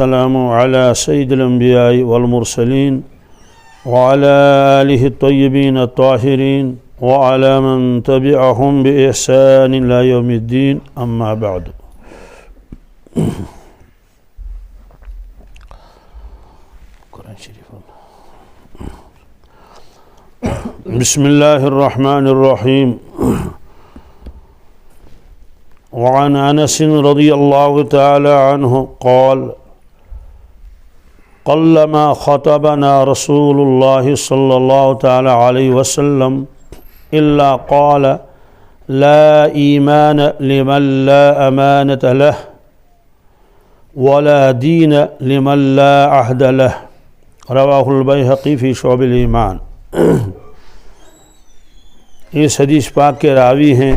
السلام على سيد الأنبياء والمرسلين وعلى آله الطيبين الطاهرين وعلى من تبعهم بإحسان إلى يوم الدين أما بعد. بسم الله الرحمن الرحيم. وعن أنس رضي الله تعالى عنه قال: قلما خطبنا رسول الله صلى الله تعالى عليه وسلم إلا قال: لا إيمان لمن لا أمانة له ولا دين لمن لا عهد له. رواہ البیہقی فی شعب الایمان. اس حدیث پاک کے راوی ہیں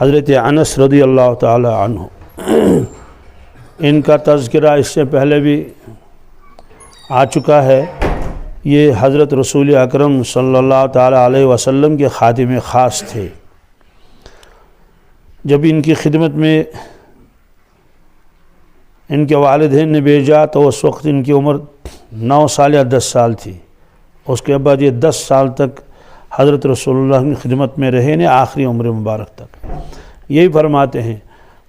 حضرت انس رضی اللہ تعالی عنہ. ان کا تذکرہ اس سے پہلے بھی آ چکا ہے. یہ حضرت رسول اکرم صلی اللہ تعالی علیہ وسلم کے خادم خاص تھے. جب ان کی خدمت میں ان کے والدین نے بھیجا تو اس وقت ان کی عمر 9 سال یا 10 سال تھی. اس کے بعد یہ 10 سال تک حضرت رسول اللہ کی خدمت میں رہے نے آخری عمر مبارک تک. یہی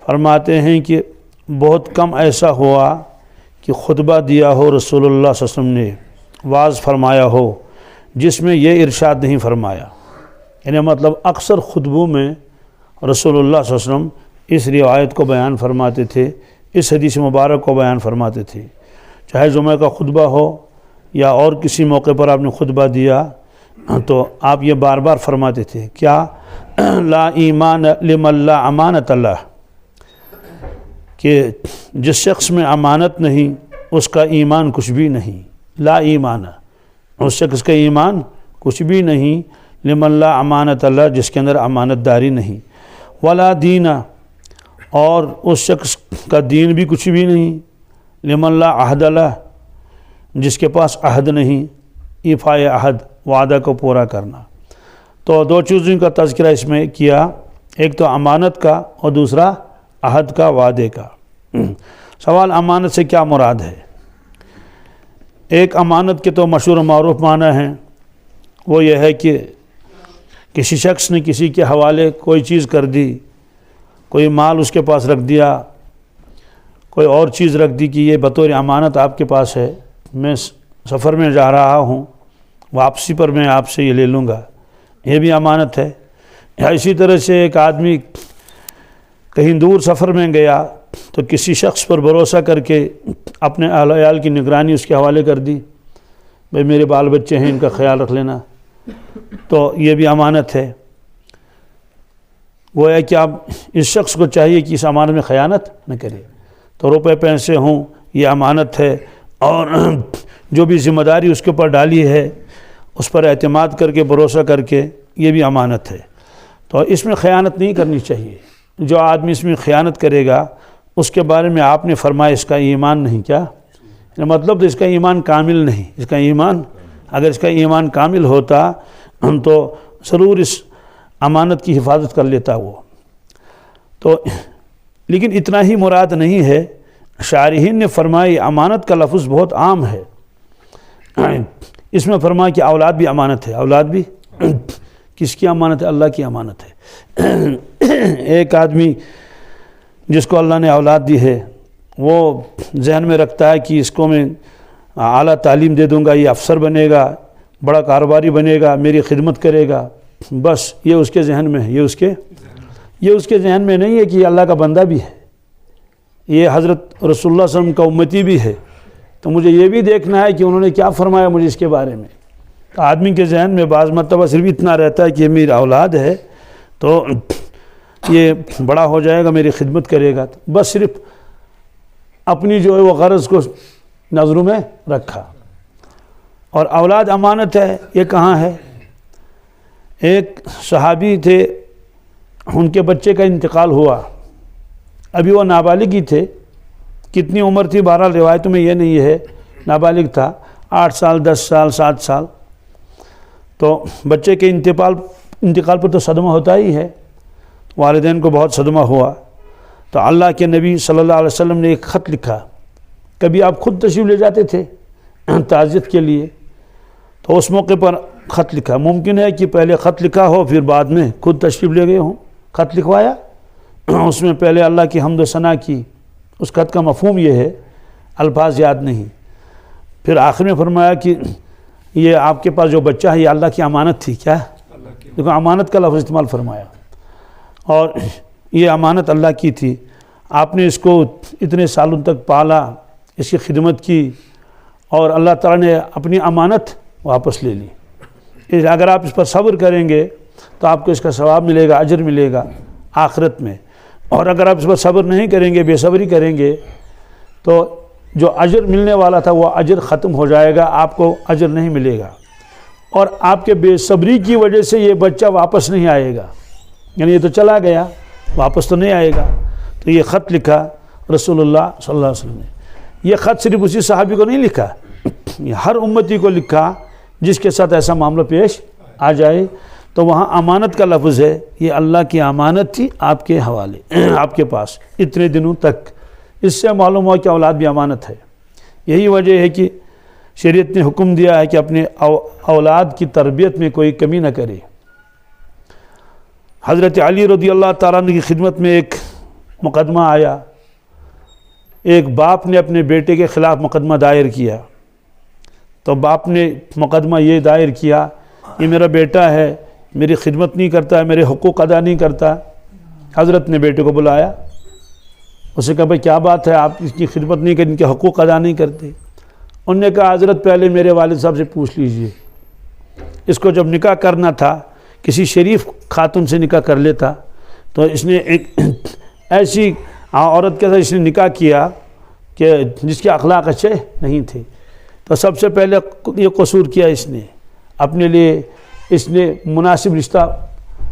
فرماتے ہیں کہ بہت کم ایسا ہوا کہ خطبہ دیا ہو رسول اللہ صلی اللہ علیہ وسلم نے، واعظ فرمایا ہو جس میں یہ ارشاد نہیں فرمایا. یعنی مطلب اکثر خطبوں میں رسول اللہ صلی اللہ علیہ وسلم اس روایت کو بیان فرماتے تھے، اس حدیث مبارک کو بیان فرماتے تھے. چاہے جمعہ کا خطبہ ہو یا اور کسی موقع پر آپ نے خطبہ دیا تو آپ یہ بار بار فرماتے تھے کیا؟ لا ایمان لمن لا امانت اللہ، کہ جس شخص میں امانت نہیں اس کا ایمان کچھ بھی نہیں. لا ایمان، اس شخص کا ایمان کچھ بھی نہیں. لمن لا امانت اللہ، جس کے اندر امانت داری نہیں. ولا دین، اور اس شخص کا دین بھی کچھ بھی نہیں. لمن لا عہد اللہ، جس کے پاس عہد نہیں. ایفاء عہد، وعدہ کو پورا کرنا. تو دو چیزوں کا تذکرہ اس میں کیا، ایک تو امانت کا اور دوسرا عہد کا، وعدے کا. سوال امانت سے کیا مراد ہے؟ ایک امانت کے تو مشہور و معروف معنی ہیں، وہ یہ ہے کہ کسی شخص نے کسی کے حوالے کوئی چیز کر دی، کوئی مال اس کے پاس رکھ دیا، کوئی اور چیز رکھ دی کہ یہ بطور امانت آپ کے پاس ہے، میں سفر میں جا رہا ہوں، واپسی پر میں آپ سے یہ لے لوں گا، یہ بھی امانت ہے. یا اسی طرح سے ایک آدمی کہیں دور سفر میں گیا تو کسی شخص پر بھروسہ کر کے اپنے اہل عیال کی نگرانی اس کے حوالے کر دی، بھئی میرے بال بچے ہیں ان کا خیال رکھ لینا، تو یہ بھی امانت ہے. وہ ہے کہ اب اس شخص کو چاہیے کہ اس امانت میں خیانت نہ کرے. تو روپے پیسے ہوں یہ امانت ہے، اور جو بھی ذمہ داری اس کے اوپر ڈالی ہے اس پر اعتماد کر کے بھروسہ کر کے یہ بھی امانت ہے. تو اس میں خیانت نہیں کرنی چاہیے. جو آدمی اس میں خیانت کرے گا اس کے بارے میں آپ نے فرمایا اس کا ایمان نہیں. کیا مطلب؟ تو اس کا ایمان کامل نہیں. اس کا ایمان، اگر اس کا ایمان کامل ہوتا تو ضرور اس امانت کی حفاظت کر لیتا وہ. تو لیکن اتنا ہی مراد نہیں ہے. شارحین نے فرمایا امانت کا لفظ بہت عام ہے. اس میں فرمایا کہ اولاد بھی امانت ہے. اولاد بھی کس کی امانت ہے؟ اللہ کی امانت ہے. ایک آدمی جس کو اللہ نے اولاد دی ہے وہ ذہن میں رکھتا ہے کہ اس کو میں اعلیٰ تعلیم دے دوں گا، یہ افسر بنے گا، بڑا کاروباری بنے گا، میری خدمت کرے گا. بس یہ اس کے ذہن میں ہے. یہ اس کے ذہن میں نہیں ہے کہ یہ اللہ کا بندہ بھی ہے، یہ حضرت رسول اللہ صلی اللہ علیہ وسلم کا امتی بھی ہے. تو مجھے یہ بھی دیکھنا ہے کہ انہوں نے کیا فرمایا مجھے اس کے بارے میں. تو آدمی کے ذہن میں بعض مرتبہ صرف اتنا رہتا ہے کہ یہ میری اولاد ہے تو یہ بڑا ہو جائے گا، میری خدمت کرے گا. تو بس صرف اپنی جو ہے وہ غرض کو نظروں میں رکھا. اور اولاد امانت ہے، یہ کہاں ہے؟ ایک صحابی تھے، ان کے بچے کا انتقال ہوا. ابھی وہ نابالغ ہی تھے. کتنی عمر تھی بہرحال روایتوں میں یہ نہیں ہے، نابالغ تھا، 8 سال 10 سال 7 سال. تو بچے کے انتقال پر تو صدمہ ہوتا ہی ہے. والدین کو بہت صدمہ ہوا. تو اللہ کے نبی صلی اللہ علیہ وسلم نے ایک خط لکھا کبھی آپ خود تشریف لے جاتے تھے تعزیت کے لیے، تو اس موقع پر خط لکھا، ممکن ہے کہ پہلے خط لکھا ہو پھر بعد میں خود تشریف لے گئے ہوں، خط لکھوایا، اس میں پہلے اللہ کی حمد و ثنا کی، اس خط کا مفہوم یہ ہے، الفاظ یاد نہیں، پھر آخر میں فرمایا کہ یہ آپ کے پاس جو بچہ ہے یہ اللہ کی امانت تھی، کیا دیکھو امانت کا لفظ استعمال فرمایا، اور یہ امانت اللہ کی تھی، آپ نے اس کو اتنے سالوں تک پالا، اس کی خدمت کی، اور اللہ تعالیٰ نے اپنی امانت واپس لے لی۔ اگر آپ اس پر صبر کریں گے تو آپ کو اس کا ثواب ملے گا، اجر ملے گا آخرت میں، اور اگر آپ اس پر صبر نہیں کریں گے، بے صبری کریں گے، تو جو اجر ملنے والا تھا وہ اجر ختم ہو جائے گا، آپ کو اجر نہیں ملے گا، اور آپ کے بے صبری کی وجہ سے یہ بچہ واپس نہیں آئے گا، یعنی یہ تو چلا گیا، واپس تو نہیں آئے گا۔ تو یہ خط لکھا رسول اللہ صلی اللہ علیہ وسلم نے۔ یہ خط صرف اسی صحابی کو نہیں لکھا، یہ ہر امتی کو لکھا جس کے ساتھ ایسا معاملہ پیش آ جائے، تو وہاں امانت کا لفظ ہے، یہ اللہ کی امانت تھی آپ کے حوالے، آپ کے پاس اتنے دنوں تک۔ اس سے معلوم ہوا کہ اولاد بھی امانت ہے۔ یہی وجہ ہے کہ شریعت نے حکم دیا ہے کہ اپنے اولاد کی تربیت میں کوئی کمی نہ کرے۔ حضرت علی رضی اللہ تعالیٰ عنہ کی خدمت میں ایک مقدمہ آیا، ایک باپ نے اپنے بیٹے کے خلاف مقدمہ دائر کیا، تو باپ نے مقدمہ یہ دائر کیا، یہ میرا بیٹا ہے، میری خدمت نہیں کرتا ہے، میرے حقوق ادا نہیں کرتا۔ حضرت نے بیٹے کو بلایا، اسے کہا بھائی کیا بات ہے، آپ اس کی خدمت نہیں کرتے، ان کے حقوق ادا نہیں کرتے؟ انہوں نے کہا حضرت پہلے میرے والد صاحب سے پوچھ لیجئے، اس کو جب نکاح کرنا تھا کسی شریف خاتون سے نکاح کر لیتا، تو اس نے ایک ایسی عورت کے ساتھ اس نے نکاح کیا کہ جس کے اخلاق اچھے نہیں تھے، تو سب سے پہلے یہ قصور کیا اس نے اپنے لیے، اس نے مناسب رشتہ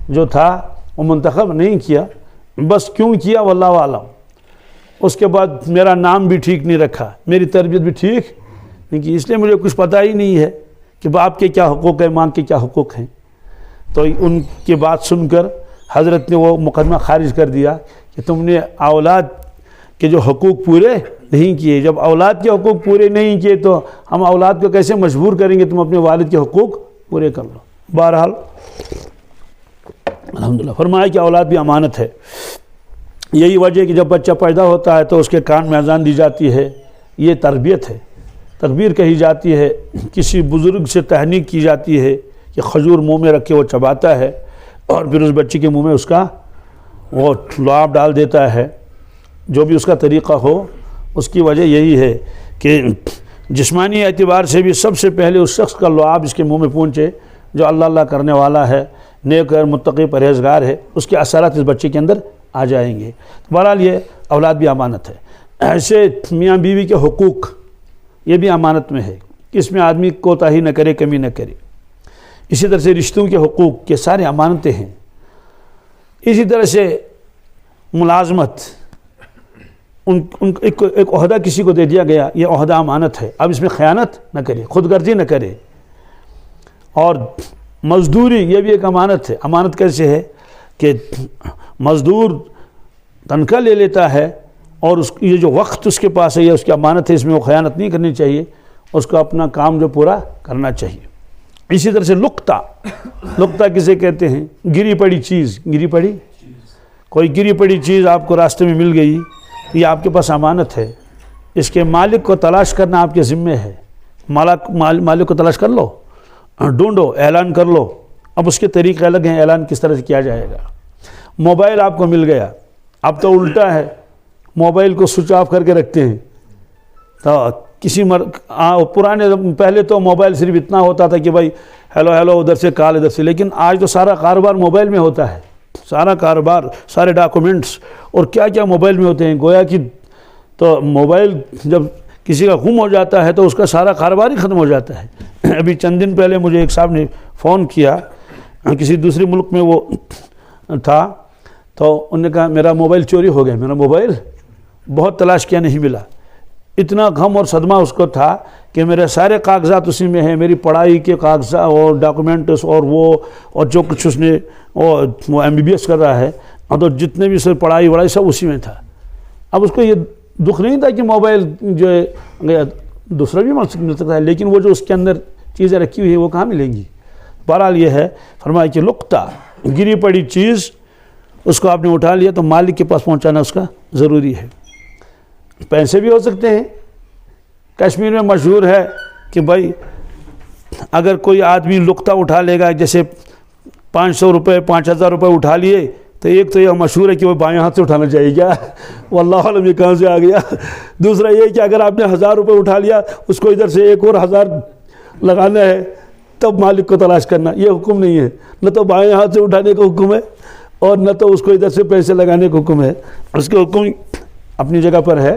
جو تھا وہ منتخب نہیں کیا، بس کیوں کیا واللہ عالم۔ اس کے بعد میرا نام بھی ٹھیک نہیں رکھا، میری تربیت بھی ٹھیک نہیں کی، اس لیے مجھے کچھ پتہ ہی نہیں ہے کہ باپ کے کیا حقوق ہیں، ماں کے کیا حقوق ہیں۔ تو ان کی بات سن کر حضرت نے وہ مقدمہ خارج کر دیا کہ تم نے اولاد کے جو حقوق پورے نہیں کیے، جب اولاد کے حقوق پورے نہیں کیے تو ہم اولاد کو کیسے مجبور کریں گے تم اپنے والد کے حقوق پورے کر لو۔ بہرحال الحمدللہ فرمایا کہ اولاد بھی امانت ہے۔ یہی وجہ ہے کہ جب بچہ پیدا ہوتا ہے تو اس کے کان میں اذان دی جاتی ہے، یہ تربیت ہے، تکبیر کہی جاتی ہے، کسی بزرگ سے تہنیک کی جاتی ہے کہ کھجور منہ میں رکھ کے وہ چباتا ہے، اور پھر اس بچے کے منہ میں اس کا وہ لعاب ڈال دیتا ہے، جو بھی اس کا طریقہ ہو۔ اس کی وجہ یہی ہے کہ جسمانی اعتبار سے بھی سب سے پہلے اس شخص کا لعاب اس کے منہ میں پہنچے جو اللہ اللہ کرنے والا ہے، نیک اور متقی پرہیزگار ہے، اس کے اثرات اس بچے کے اندر آ جائیں گے۔ بہرحال یہ اولاد بھی امانت ہے۔ ایسے میاں بیوی کے حقوق یہ بھی امانت میں ہے، اس میں آدمی کوتاہی نہ کرے، کمی نہ کرے۔ اسی طرح سے رشتوں کے حقوق کے سارے امانتیں ہیں۔ اسی طرح سے ملازمت، ایک عہدہ کسی کو دے دیا گیا، یہ عہدہ امانت ہے، اب اس میں خیانت نہ کرے، خود غرضی نہ کرے۔ اور مزدوری یہ بھی ایک امانت ہے۔ امانت کیسے ہے کہ مزدور تنخواہ لے لیتا ہے، اور یہ جو وقت اس کے پاس ہے یہ اس کی امانت ہے، اس میں وہ خیانت نہیں کرنی چاہیے، اس کو اپنا کام جو پورا کرنا چاہیے۔ اسی طرح سے لقطہ کسے کہتے ہیں؟ گری پڑی چیز، گری پڑی کوئی گری پڑی چیز آپ کو راستے میں مل گئی، یہ آپ کے پاس امانت ہے، اس کے مالک کو تلاش کرنا آپ کے ذمے ہے۔ مالک کو تلاش کر لو، ڈھونڈو، اعلان کر لو۔ اب اس کے طریقے الگ ہیں، اعلان کس طرح سے کیا جائے گا۔ موبائل آپ کو مل گیا، اب تو الٹا ہے، موبائل کو سوئچ آف کر کے رکھتے ہیں۔ تو پرانے پہلے تو موبائل صرف اتنا ہوتا تھا کہ بھائی ہیلو ادھر سے کال ادھر سے، لیکن آج تو سارا کاروبار موبائل میں ہوتا ہے، سارا کاروبار، سارے ڈاکومنٹس اور کیا کیا موبائل میں ہوتے ہیں، گویا کہ تو موبائل جب کسی کا گم ہو جاتا ہے تو اس کا سارا کاروبار ہی ختم ہو جاتا ہے۔ ابھی چند دن پہلے مجھے ایک صاحب نے فون کیا، کسی دوسرے ملک میں وہ تھا، تو انہوں نے کہا میرا موبائل چوری ہو گیا، میرا موبائل بہت تلاش کیا نہیں ملا۔ اتنا غم اور صدمہ اس کو تھا کہ میرے سارے کاغذات اسی میں ہیں، میری پڑھائی کے کاغذات اور ڈاکومنٹس اور جو کچھ اس نے وہ MBBS کر رہا ہے، اور تو جتنے بھی پڑھائی وڑھائی سب اسی میں تھا۔ اب اس کو یہ دکھ نہیں تھا کہ موبائل جو ہے دوسرا بھی مل سکتا ہے، لیکن وہ جو اس کے اندر چیزیں رکھی ہوئی ہے وہ کہاں ملیں گی؟ بہرحال یہ ہے، فرمایا کہ لقطہ گری پڑی چیز اس کو آپ نے اٹھا لیا تو مالک کے پاس پہنچانا اس کا ضروری ہے۔ پیسے بھی ہو سکتے ہیں، کشمیر میں مشہور ہے کہ بھائی اگر کوئی آدمی لقطہ اٹھا لے گا، جیسے 500 روپے 5000 روپے اٹھا لیے، تو ایک تو یہ مشہور ہے کہ وہ بائیں ہاتھ سے اٹھانا چاہیے، کیا واللہ علم یہ کہاں سے آ گیا۔ دوسرا یہ کہ اگر آپ نے 1000 روپے اٹھا لیا، اس کو ادھر سے ایک اور 1000 لگانا ہے، تب مالک کو تلاش کرنا، یہ حکم نہیں ہے۔ نہ تو بائیں ہاتھ سے اٹھانے کا حکم ہے اور نہ تو اس کو ادھر سے پیسے لگانے کا حکم ہے۔ اس کے حکم اپنی جگہ پر ہے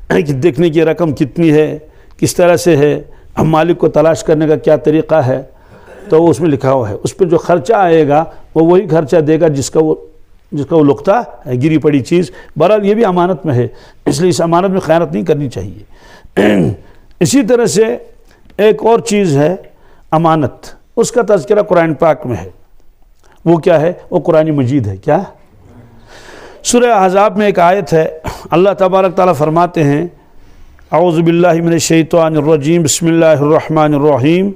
کہ دیکھنے کی رقم کتنی ہے، کس طرح سے ہے، ہم مالک کو تلاش کرنے کا کیا طریقہ ہے، تو اس میں لکھا ہوا ہے۔ اس پہ جو خرچہ آئے گا وہ وہی خرچہ دے گا جس کا وہ لقطہ ہے، گری پڑی چیز۔ بہرحال یہ بھی امانت میں ہے، اس لیے اس امانت میں خیانت نہیں کرنی چاہیے۔ اسی طرح سے ایک اور چیز ہے امانت، اس کا تذکرہ قرآن پاک میں ہے۔ وہ کیا ہے؟ وہ قرآن مجید ہے۔ کیا؟ سورہ احزاب میں ایک آیت ہے، اللہ تبارک تعالیٰ فرماتے ہیں اعوذ باللہ من الشیطان الرجیم بسم اللہ الرحمن الرحیم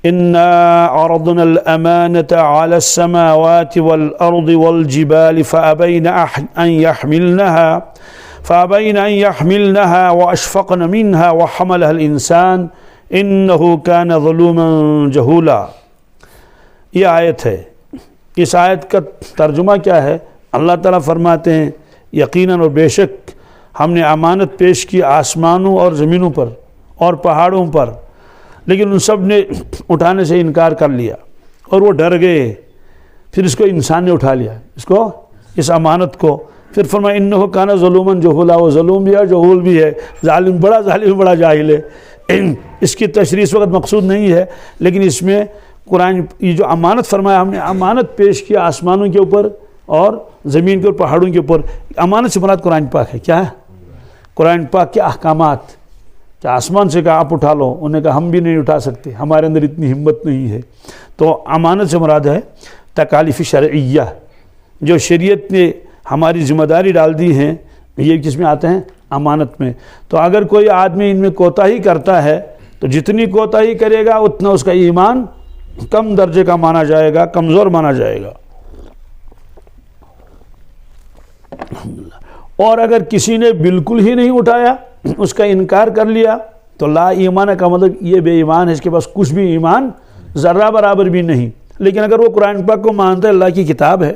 اِنَّا عَرَضْنَا الْأَمَانَةَ عَلَى السَّمَاوَاتِ وَالْأَرْضِ وَالْجِبَالِ فَأَبَيْنَ أَن يَحْمِلْنَهَا وَأَشْفَقْنَ مِنْهَا وَحَمَلَهَا الْإِنسَانُ إِنَّهُ كَانَ ظَلُومًا جَهُولًا۔ یہ آیت ہے۔ اس آیت کا ترجمہ کیا ہے؟ اللہ تعالیٰ فرماتے ہیں یقیناً اور بے شک ہم نے امانت پیش کی آسمانوں اور زمینوں پر اور پہاڑوں پر، لیکن ان سب نے اٹھانے سے انکار کر لیا اور وہ ڈر گئے۔ پھر اس کو انسان نے اٹھا لیا، اس امانت کو۔ پھر فرمایا انہ کان ظلوما جہولا، وہ ظلوم بھی ہے، جہول بھی ہے، ظالم بڑا جاہل ہے۔ اس کی تشریح اس وقت مقصود نہیں ہے، لیکن اس میں قرآن یہ جو امانت فرمایا، ہم نے امانت پیش کی آسمانوں کے اوپر اور زمین کے اور پہاڑوں کے اوپر۔ امانت سے مراد قرآن پاک ہے۔ کیا ہے؟ قرآن پاک کے احکامات۔ کہ آسمان سے کہا آپ اٹھا لو، انہوں نے کہا ہم بھی نہیں اٹھا سکتے، ہمارے اندر اتنی ہمت نہیں ہے۔ تو امانت سے مراد ہے تکالیف شرعیہ، جو شریعت نے ہماری ذمہ داری ڈال دی ہیں، یہ کس میں آتے ہیں؟ امانت میں۔ تو اگر کوئی آدمی ان میں کوتاہی کرتا ہے تو جتنی کوتاہی کرے گا اتنا اس کا ایمان کم درجے کا مانا جائے گا، کمزور مانا جائے گا۔ اور اگر کسی نے بالکل ہی نہیں اٹھایا، اس کا انکار کر لیا، تو لا ایمان کا مطلب یہ بے ایمان ہے، اس کے پاس کچھ بھی ایمان ذرہ برابر بھی نہیں۔ لیکن اگر وہ قرآن پاک کو مانتا ہے، اللہ کی کتاب ہے،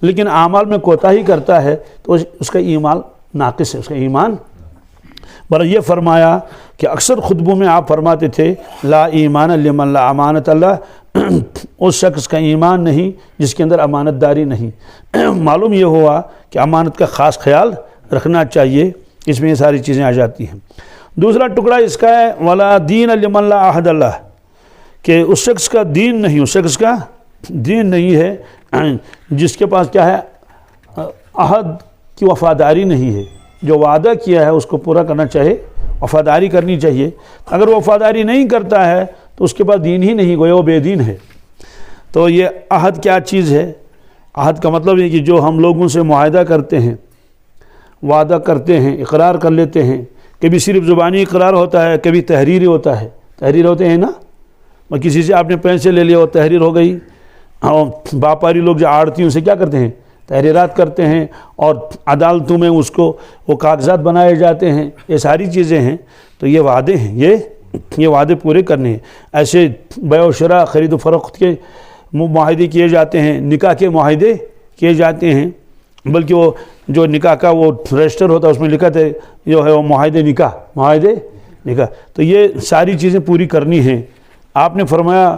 لیکن اعمال میں کوتاہی کرتا ہے تو اس کا ایمان ناقص ہے، اس کا ایمان۔ پر یہ فرمایا کہ اکثر خطبوں میں آپ فرماتے تھے لا ایمان لمن لا امانت اللہ، اس شخص کا ایمان نہیں جس کے اندر امانت داری نہیں۔ معلوم یہ ہوا کہ امانت کا خاص خیال رکھنا چاہیے، اس میں یہ ساری چیزیں آ جاتی ہیں۔ دوسرا ٹکڑا اس کا ہے ولا دین لمن لا عہد اللہ، کہ اس شخص کا دین نہیں، اس شخص کا دین نہیں ہے جس کے پاس کیا ہے؟ عہد کی وفاداری نہیں ہے، جو وعدہ کیا ہے اس کو پورا کرنا چاہے، وفاداری کرنی چاہیے۔ اگر وہ وفاداری نہیں کرتا ہے تو اس کے پاس دین ہی نہیں، گویا وہ بے دین ہے۔ تو یہ عہد کیا چیز ہے؟ عہد کا مطلب ہے کہ جو ہم لوگوں سے معاہدہ کرتے ہیں، وعدہ کرتے ہیں، اقرار کر لیتے ہیں، کبھی صرف زبانی اقرار ہوتا ہے، کبھی تحریری ہوتا ہے۔ تحریر ہوتے ہیں نا، اور کسی سے آپ نے پیسے لے لیے اور تحریر ہو گئی۔ باپاری لوگ جو آڑتی ہیں اسے کیا کرتے ہیں؟ تحریرات کرتے ہیں، اور عدالتوں میں اس کو وہ کاغذات بنائے جاتے ہیں۔ یہ ساری چیزیں ہیں، تو یہ وعدے ہیں، یہ وعدے پورے کرنے ہیں۔ ایسے بیع و شراء، خرید و فروخت کے معاہدے کیے جاتے ہیں، نکاح کے معاہدے کیے جاتے ہیں، بلکہ وہ جو نکاح کا وہ رجسٹر ہوتا ہے اس میں لکھا ہے جو ہے وہ معاہدے نکاح۔ تو یہ ساری چیزیں پوری کرنی ہیں۔ آپ نے فرمایا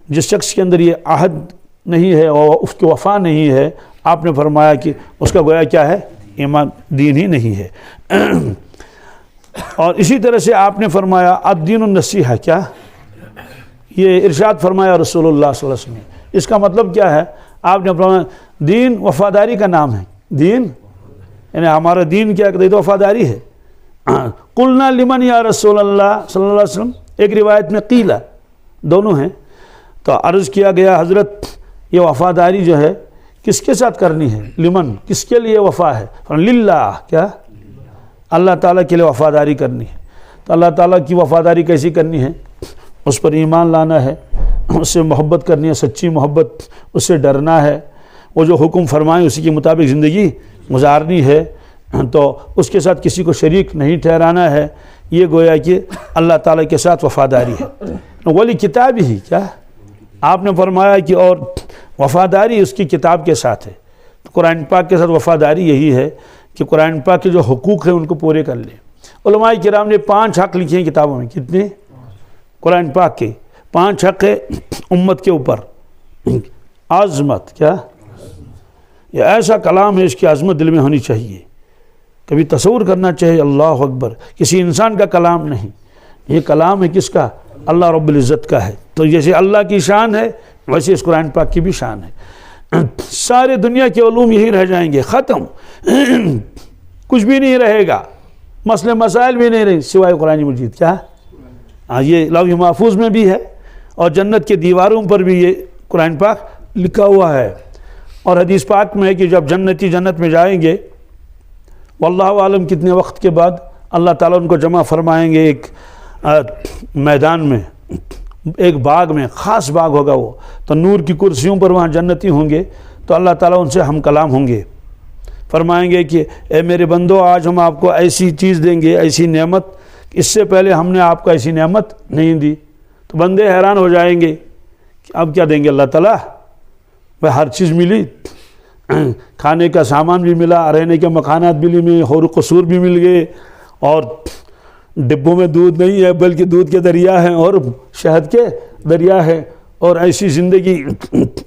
جس شخص کے اندر یہ عہد نہیں ہے اور اس کی وفا نہیں ہے، آپ نے فرمایا کہ اس کا گویا کیا ہے؟ ایمان، دین ہی نہیں ہے۔ اور اسی طرح سے آپ نے فرمایا الدین النصیحہ، کیا یہ ارشاد فرمایا رسول اللہ صلی اللہ علیہ وسلم۔ اس کا مطلب کیا ہے؟ آپ نے فرمایا دین وفاداری کا نام ہے۔ دین یعنی ہمارا دین کیا کہتے ہیں؟ تو وفاداری ہے۔ قلنا لمن یا رسول اللہ صلی اللہ علیہ وسلم، ایک روایت میں قیلا، دونوں ہیں۔ تو عرض کیا گیا حضرت یہ وفاداری جو ہے کس کے ساتھ کرنی ہے؟ لمن، کس کے لیے وفا ہے؟ للہ، کیا اللہ تعالیٰ کے لیے وفاداری کرنی ہے. تو اللہ تعالیٰ کی وفاداری کیسی کرنی ہے؟ اس پر ایمان لانا ہے، اس سے محبت کرنی ہے، سچی محبت، اس سے ڈرنا ہے، وہ جو حکم فرمائیں اسی کے مطابق زندگی گزارنی ہے، تو اس کے ساتھ کسی کو شریک نہیں ٹھہرانا ہے. یہ گویا کہ اللہ تعالیٰ کے ساتھ وفاداری ہے. ولی کتاب ہی کیا آپ نے فرمایا کہ اور وفاداری اس کی کتاب کے ساتھ ہے. قرآن پاک کے ساتھ وفاداری یہی ہے کہ قرآن پاک کے جو حقوق ہیں ان کو پورے کر لیں. علماء کرام نے 5 حق لکھے ہیں کتابوں میں. کتنے؟ قرآن پاک کے 5 حق ہے امت کے اوپر. عظمت، کیا یہ ایسا کلام ہے، اس کی عظمت دل میں ہونی چاہیے. کبھی تصور کرنا چاہیے اللہ اکبر، کسی انسان کا کلام نہیں، یہ کلام ہے کس کا؟ اللہ رب العزت کا ہے. تو جیسے اللہ کی شان ہے ویسے اس قرآن پاک کی بھی شان ہے. سارے دنیا کے علوم یہی رہ جائیں گے، ختم، کچھ بھی نہیں رہے گا، مسئلے مسائل بھی نہیں رہے سوائے قرآن مجید. کیا یہ لوح محفوظ میں بھی ہے اور جنت کے دیواروں پر بھی یہ قرآن پاک لکھا ہوا ہے. اور حدیث پاک میں ہے کہ جب جنتی جنت میں جائیں گے، واللہ عالم کتنے وقت کے بعد اللہ تعالیٰ ان کو جمع فرمائیں گے ایک میدان میں، ایک باغ میں، خاص باغ ہوگا وہ. تو نور کی کرسیوں پر وہاں جنتی ہوں گے. تو اللہ تعالیٰ ان سے ہم کلام ہوں گے، فرمائیں گے کہ اے میرے بندو، آج ہم آپ کو ایسی چیز دیں گے، ایسی نعمت، اس سے پہلے ہم نے آپ کو ایسی نعمت نہیں دی. تو بندے حیران ہو جائیں گے کہ اب کیا دیں گے اللہ تعالیٰ؟ بھائی ہر چیز ملی، کھانے کا سامان بھی ملا، رہنے کے مکانات بھی ملے، حور و قصور بھی مل گئے، اور ڈبوں میں دودھ نہیں ہے بلکہ دودھ کے دریا ہیں اور شہد کے دریا ہے، اور ایسی زندگی،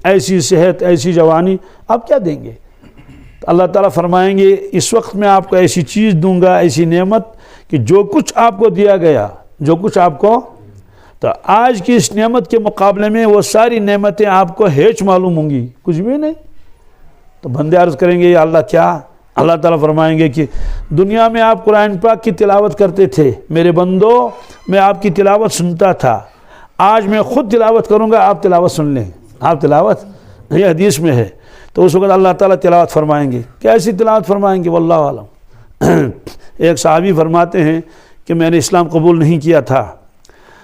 ایسی صحت، ایسی جوانی، اب کیا دیں گے؟ تو اللہ تعالیٰ فرمائیں گے اس وقت میں آپ کو ایسی چیز دوں گا، ایسی نعمت کہ جو کچھ آپ کو دیا گیا، جو کچھ آپ کو، تو آج کی اس نعمت کے مقابلے میں وہ ساری نعمتیں آپ کو ہیچ معلوم ہوں گی، کچھ بھی نہیں. تو بندے عرض کریں گے یا اللہ کیا؟ اللہ تعالیٰ فرمائیں گے کہ دنیا میں آپ قرآن پاک کی تلاوت کرتے تھے، میرے بندو میں آپ کی تلاوت سنتا تھا، آج میں خود تلاوت کروں گا، آپ تلاوت سن لیں. آپ تلاوت، یہ حدیث میں ہے. تو اس وقت اللہ تعالیٰ تلاوت فرمائیں گے. کیسی تلاوت فرمائیں گے واللہ عالم. ایک صحابی فرماتے ہیں کہ میں نے اسلام قبول نہیں کیا تھا،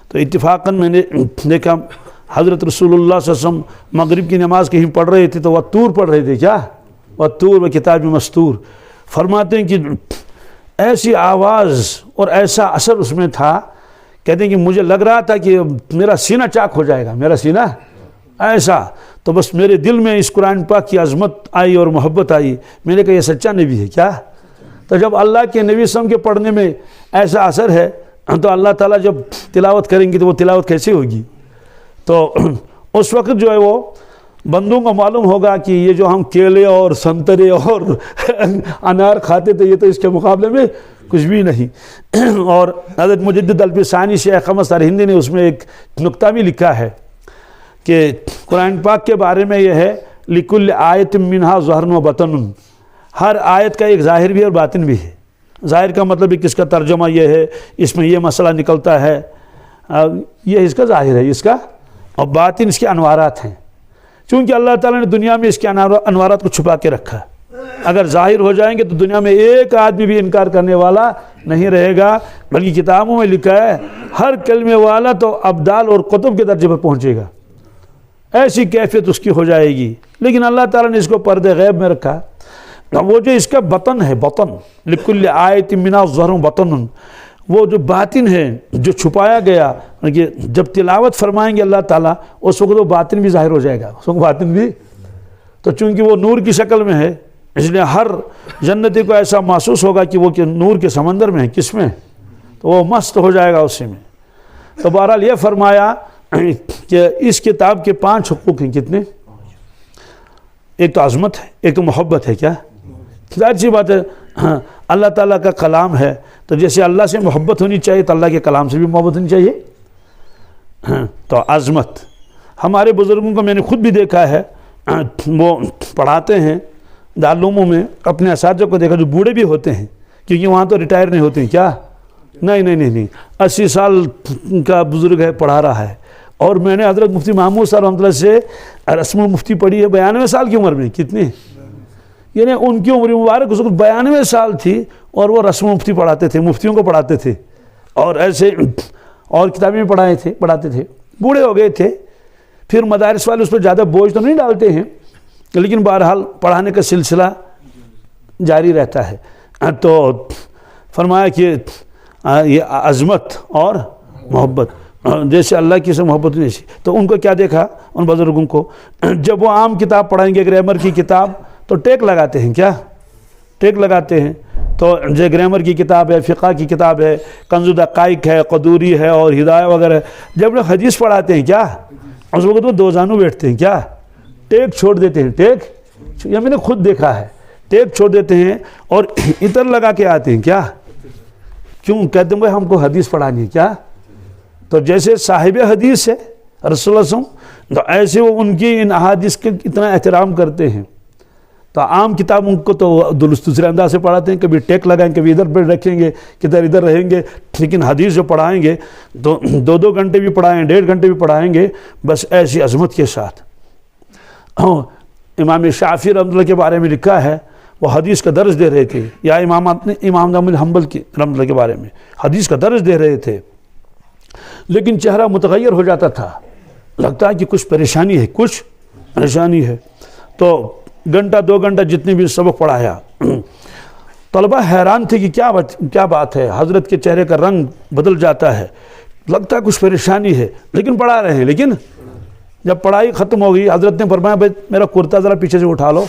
تو اتفاقاً میں نے دیکھا حضرت رسول اللہ صلی اللہ علیہ وسلم مغرب کی نماز کہیں پڑھ رہے تھے، تو والطور پڑھ رہے تھے. کیا؟ والطور و کتاب مستور. فرماتے ہیں کہ ایسی آواز اور ایسا اثر اس میں تھا، کہتے ہیں کہ مجھے لگ رہا تھا کہ میرا سینہ چاک ہو جائے گا، میرا سینہ ایسا. تو بس میرے دل میں اس قرآن پاک کی عظمت آئی اور محبت آئی. میں نے کہا یہ سچا نبی ہے. کیا؟ تو جب اللہ کے نبی صلی اللہ علیہ وسلم کے پڑھنے میں ایسا اثر ہے، تو اللہ تعالیٰ جب تلاوت کریں گے تو وہ تلاوت کیسے ہوگی؟ تو اس وقت جو ہے وہ بندوں کو معلوم ہوگا کہ یہ جو ہم کیلے اور سنترے اور انار کھاتے تھے، یہ تو اس کے مقابلے میں کچھ بھی نہیں. اور حضرت مجدد الفسانی شیخ احمد سرہندی نے اس میں ایک نکتہ بھی لکھا ہے کہ قرآن پاک کے بارے میں یہ ہے لِكُلِّ آیَةٍ مِّنْهَا ظَاہِرٌ وَبَاطِنٌ. ہر آیت کا ایک ظاہر بھی اور باطن بھی ہے. ظاہر کا مطلب کہ اس کا ترجمہ یہ ہے، اس میں یہ مسئلہ نکلتا ہے، یہ اس کا ظاہر ہے، اس کا، اور باطن اس کے انوارات ہیں. چونکہ اللہ تعالیٰ نے دنیا میں اس کے انوارات کو چھپا کے رکھا. اگر ظاہر ہو جائیں گے تو دنیا میں ایک آدمی بھی انکار کرنے والا نہیں رہے گا، بلکہ کتابوں میں لکھا ہے ہر کلمے والا تو ابدال اور قطب کے درجے پر پہنچے گا، ایسی کیفیت اس کی ہو جائے گی. لیکن اللہ تعالیٰ نے اس کو پردے غیب میں رکھا. وہ جو اس کا بطن ہے، بطن لِكُلِّ آیَةٍ مِّنْهَا ظَاہِرٌ وَبَاطِنٌ، وہ جو باطن ہے جو چھپایا گیا، جب تلاوت فرمائیں گے اللہ تعالیٰ اس وقت وہ باطن بھی ظاہر ہو جائے گا، اس وقت باطن بھی. تو چونکہ وہ نور کی شکل میں ہے، اس لیے ہر جنتی کو ایسا محسوس ہوگا کہ وہ نور کے سمندر میں ہے. کس میں؟ تو وہ مست ہو جائے گا اسی میں. تو بہرحال یہ فرمایا کہ اس کتاب کے 5 حقوق ہیں. کتنے؟ ایک تو عظمت ہے، ایک تو محبت ہے. کیا؟ ظاہر سی بات ہے، اللہ تعالیٰ کا کلام ہے تو جیسے اللہ سے محبت ہونی چاہیے تو اللہ کے کلام سے بھی محبت ہونی چاہیے. تو عظمت، ہمارے بزرگوں کو میں نے خود بھی دیکھا ہے، وہ پڑھاتے ہیں دارالعلوموں میں، اپنے اساتذہ کو دیکھا جو بوڑھے بھی ہوتے ہیں، کیونکہ وہاں تو ریٹائر نہیں ہوتے ہیں. کیا؟ نہیں 80 سال کا بزرگ ہے، پڑھا رہا ہے. اور میں نے حضرت مفتی محمود صاحب رحمۃ اللہ سے رسم المفتی پڑھی ہے 92 سال کی عمر میں. کتنی؟ یعنی ان کی عمر مبارک اس وقت 92 سال تھی اور وہ رسم مفتی پڑھاتے تھے، مفتیوں کو پڑھاتے تھے، اور ایسے اور کتابیں پڑھاتے تھے، بوڑھے ہو گئے تھے۔ پھر مدارس والے اس پر زیادہ بوجھ تو نہیں ڈالتے ہیں، لیکن بہرحال پڑھانے کا سلسلہ جاری رہتا ہے۔ تو فرمایا کہ یہ عظمت اور محبت، جیسے اللہ کی سے محبت نہیں سی۔ تو ان کو کیا دیکھا ان بزرگوں کو، جب وہ عام کتاب پڑھائیں گے گرامر کی کتاب تو ٹیک لگاتے ہیں، کیا ٹیک لگاتے ہیں؟ تو جو گرامر کی کتاب ہے، فقہ کی کتاب ہے، کنز الدقائق ہے، قدوری ہے اور ہدایہ وغیرہ، جب لوگ حدیث پڑھاتے ہیں کیا اس وقت وہ دو زانو بیٹھتے ہیں، کیا ٹیک چھوڑ دیتے ہیں، ٹیک یہ میں نے خود دیکھا ہے، ٹیک چھوڑ دیتے ہیں اور عطر لگا کے آتے ہیں، کیا کیوں؟ کہتے ہیں ہم کو حدیث پڑھانی ہے، کیا؟ تو جیسے صاحب حدیث ہے رسول اللہ صلی اللہ علیہ وسلم، تو ایسے وہ ان کی ان احادیث کے اتنا احترام کرتے ہیں۔ تو عام کتابوں کو تو دوسرے انداز سے پڑھاتے ہیں، کبھی ٹیک لگائیں، کبھی ادھر پہ رکھیں گے، کدھر ادھر رہیں گے، لیکن حدیث جو پڑھائیں گے تو 2 گھنٹے بھی پڑھائیں، 1.5 گھنٹے بھی پڑھائیں گے، بس ایسی عظمت کے ساتھ۔ امام شافعی رحمۃ اللہ کے بارے میں لکھا ہے، وہ حدیث کا درس دے رہے تھے، یا امام احمد حنبل کی رحمۃ اللہ کے بارے میں حدیث کا درس دے رہے تھے، لیکن چہرہ متغیر ہو جاتا تھا، لگتا ہے کہ کچھ پریشانی ہے۔ تو گھنٹہ 2 گھنٹہ جتنے بھی سبق پڑھایا، طلبہ حیران تھے کہ کیا بات ہے، حضرت کے چہرے کا رنگ بدل جاتا ہے، لگتا ہے کچھ پریشانی ہے، لیکن پڑھا رہے ہیں۔ لیکن جب پڑھائی ختم ہو گئی، حضرت نے فرمایا بھائی میرا کرتا ذرا پیچھے سے اٹھا لو،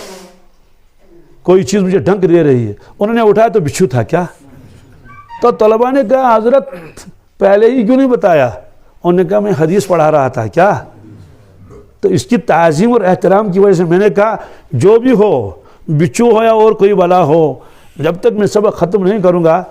کوئی چیز مجھے ڈھنک دے رہی ہے۔ انہوں نے اٹھایا تو بچھو تھا، کیا؟ تو طلبہ نے کہا حضرت پہلے ہی کیوں نہیں بتایا؟ انہوں نے کہا میں حدیث پڑھا رہا تھا، کیا؟ تو اس کی تعظیم اور احترام کی وجہ سے میں نے کہا جو بھی ہو، بچو ہو یا اور کوئی بلا ہو، جب تک میں سبق ختم نہیں کروں گا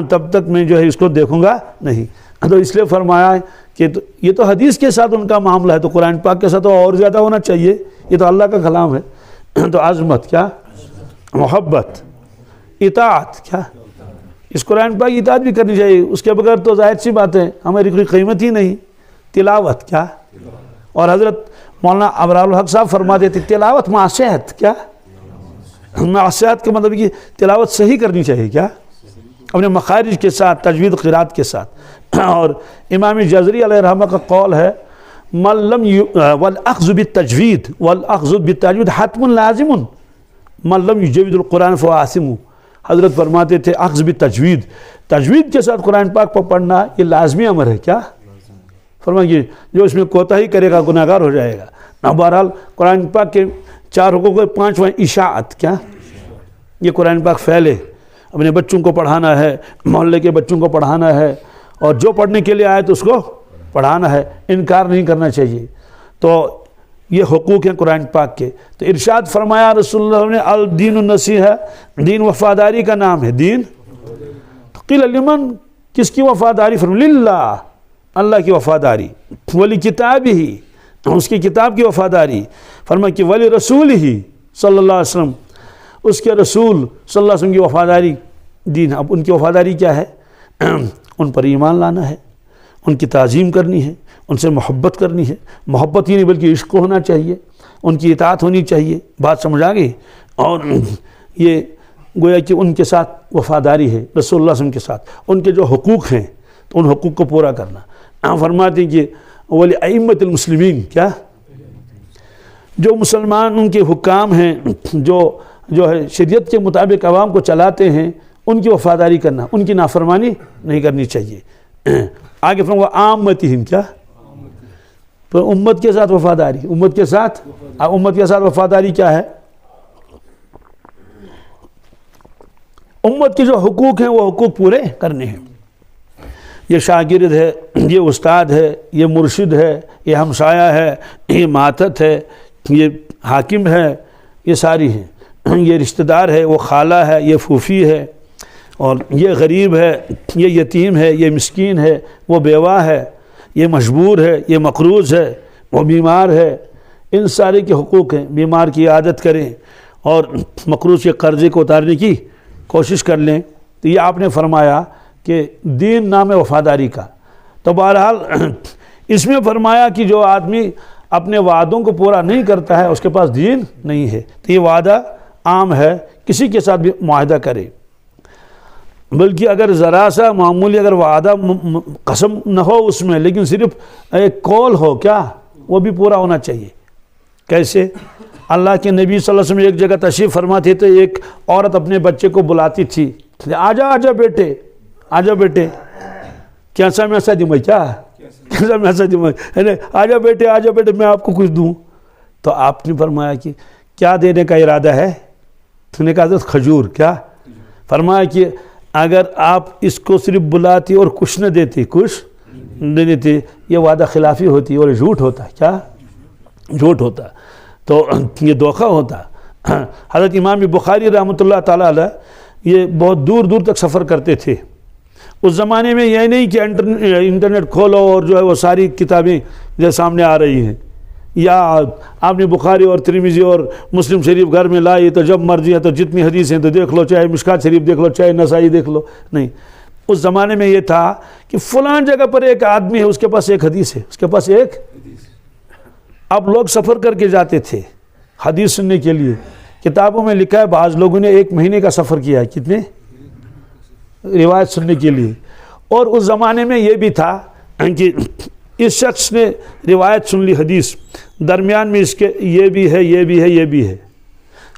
تب تک میں جو ہے اس کو دیکھوں گا نہیں۔ تو اس لیے فرمایا کہ یہ تو حدیث کے ساتھ ان کا معاملہ ہے، تو قرآن پاک کے ساتھ تو اور زیادہ ہونا چاہیے، یہ تو اللہ کا کلام ہے۔ تو عظمت، کیا محبت، اطاعت، کیا اس قرآن پاک کی اطاعت بھی کرنی چاہیے، اس کے بغیر تو ظاہر سی بات ہے ہماری کوئی قیمت ہی نہیں۔ تلاوت، کیا؟ اور حضرت مولانا ابرار الحق صاحب فرما دیتے تلاوت معصیت، کیا معصیت کا مطلب کہ تلاوت صحیح کرنی چاہیے، کیا اپنے مخارج کے ساتھ، تجوید قرات کے ساتھ۔ اور امام جزری علیہ رحمہ کا قول ہے من لم والاخذ بالتجوید والاخذ بالتجوید حتم لازم من لم یجود القرآن فهو آثم۔ حضرت فرماتے تھے اخذ بالتجوید، تجوید کے ساتھ قرآن پاک کو پڑھنا یہ لازمی امر ہے، کیا فرمائیے جو اس میں کوتاہی کرے گا گناہگار ہو جائے گا۔ بہرحال قرآن پاک کے 4 حقوق، 5واں اشاعت، کیا یہ قرآن پاک پھیلے، اپنے بچوں کو پڑھانا ہے، محلے کے بچوں کو پڑھانا ہے، اور جو پڑھنے کے لیے آئے تو اس کو پڑھانا ہے، انکار نہیں کرنا چاہیے۔ تو یہ حقوق ہیں قرآن پاک کے۔ تو ارشاد فرمایا رسول اللہ نے الدین النصیحہ، دین وفاداری کا نام ہے، دین قیل لمن، کس کی وفاداری؟ فرمایا للہ، اللہ کی وفاداری، ولی کتاب ہی، اس کی کتاب کی وفاداری، فرمایا کہ ولی رسول ہی صلی اللہ علیہ وسلم، اس کے رسول صلی اللہ علیہ وسلم کی وفاداری دین۔ اب ان کی وفاداری کیا ہے؟ ان پر ایمان لانا ہے، ان کی تعظیم کرنی ہے، ان سے محبت کرنی ہے، محبت ہی نہیں بلکہ عشق ہونا چاہیے، ان کی اطاعت ہونی چاہیے۔ بات سمجھ آ گئی؟ اور یہ گویا کہ ان کے ساتھ وفاداری ہے رسول اللہ صلی اللہ علیہ وسلم کے ساتھ، ان کے جو حقوق ہیں تو ان حقوق کو پورا کرنا۔ فرماتے ہیں کہ ولی ائمۃ المسلمین، کیا جو مسلمان ان کے حکام ہیں، جو ہے شریعت کے مطابق عوام کو چلاتے ہیں، ان کی وفاداری کرنا، ان کی نافرمانی نہیں کرنی چاہیے۔ آگے فرمایا عامتہم، کیا امت کے ساتھ وفاداری، امت کے ساتھ وفاداری کیا ہے؟ امت کے جو حقوق ہیں وہ حقوق پورے کرنے ہیں۔ یہ شاگرد ہے، یہ استاد ہے، یہ مرشد ہے، یہ ہمسایہ ہے، یہ ماتحت ہے، یہ حاکم ہے، یہ ساری ہیں، یہ رشتہ دار ہے، وہ خالہ ہے، یہ پھوپھی ہے، اور یہ غریب ہے، یہ یتیم ہے، یہ مسکین ہے، وہ بیوہ ہے، یہ مجبور ہے، یہ مقروض ہے، وہ بیمار ہے۔ ان سارے کے حقوق ہیں۔ بیمار کی عادت کریں اور مقروض کے قرضے کو اتارنے کی کوشش کر لیں۔ تو یہ آپ نے فرمایا کہ دین نام ہے وفاداری کا۔ تو بہرحال اس میں فرمایا کہ جو آدمی اپنے وعدوں کو پورا نہیں کرتا ہے اس کے پاس دین نہیں ہے۔ تو یہ وعدہ عام ہے کسی کے ساتھ بھی معاہدہ کرے، بلکہ اگر ذرا سا معمولی اگر وعدہ قسم نہ ہو اس میں، لیکن صرف ایک قول ہو، کیا وہ بھی پورا ہونا چاہیے۔ کیسے؟ اللہ کے نبی صلی اللہ علیہ وسلم ایک جگہ تشریف فرما تھے تو ایک عورت اپنے بچے کو بلاتی تھی، آجا آجا بیٹے، آجا بیٹے، کیسا میں ایسا دماغ، کیا کیسا میں ایسا دماغ، آجا بیٹے میں آپ کو کچھ دوں۔ تو آپ نے فرمایا کہ کیا دینے کا ارادہ ہے؟ تو نے کہا حضرت کھجور۔ کیا؟ فرمایا کہ اگر آپ اس کو صرف بلاتی اور کچھ نہ دیتی، کچھ نہ دیتی، یہ وعدہ خلافی ہوتی اور جھوٹ ہوتا۔ کیا؟ جھوٹ ہوتا، تو یہ دھوکہ ہوتا۔ حضرت امام بخاری رحمۃ اللہ تعالیٰ علیہ یہ بہت دور دور تک سفر کرتے تھے۔ اس زمانے میں یہ نہیں کہ انٹرنیٹ کھولو اور جو ہے وہ ساری کتابیں جو سامنے آ رہی ہیں، یا آپ نے بخاری اور ترمذی اور مسلم شریف گھر میں لائی تو جب مرضی ہے تو جتنی حدیث ہیں تو دیکھ لو، چاہے مشکات شریف دیکھ لو، چاہے نسائی دیکھ لو۔ نہیں، اس زمانے میں یہ تھا کہ فلان جگہ پر ایک آدمی ہے، اس کے پاس ایک حدیث ہے، اس کے پاس ایک۔ اب لوگ سفر کر کے جاتے تھے حدیث سننے کے لیے۔ کتابوں میں لکھا ہے بعض لوگوں نے 1 مہینے کا سفر کیا ہے، کتنے؟ روایت سننے کے لیے۔ اور اس زمانے میں یہ بھی تھا کہ اس شخص نے روایت سن لی حدیث، درمیان میں اس کے یہ بھی ہے، یہ بھی ہے، یہ بھی ہے،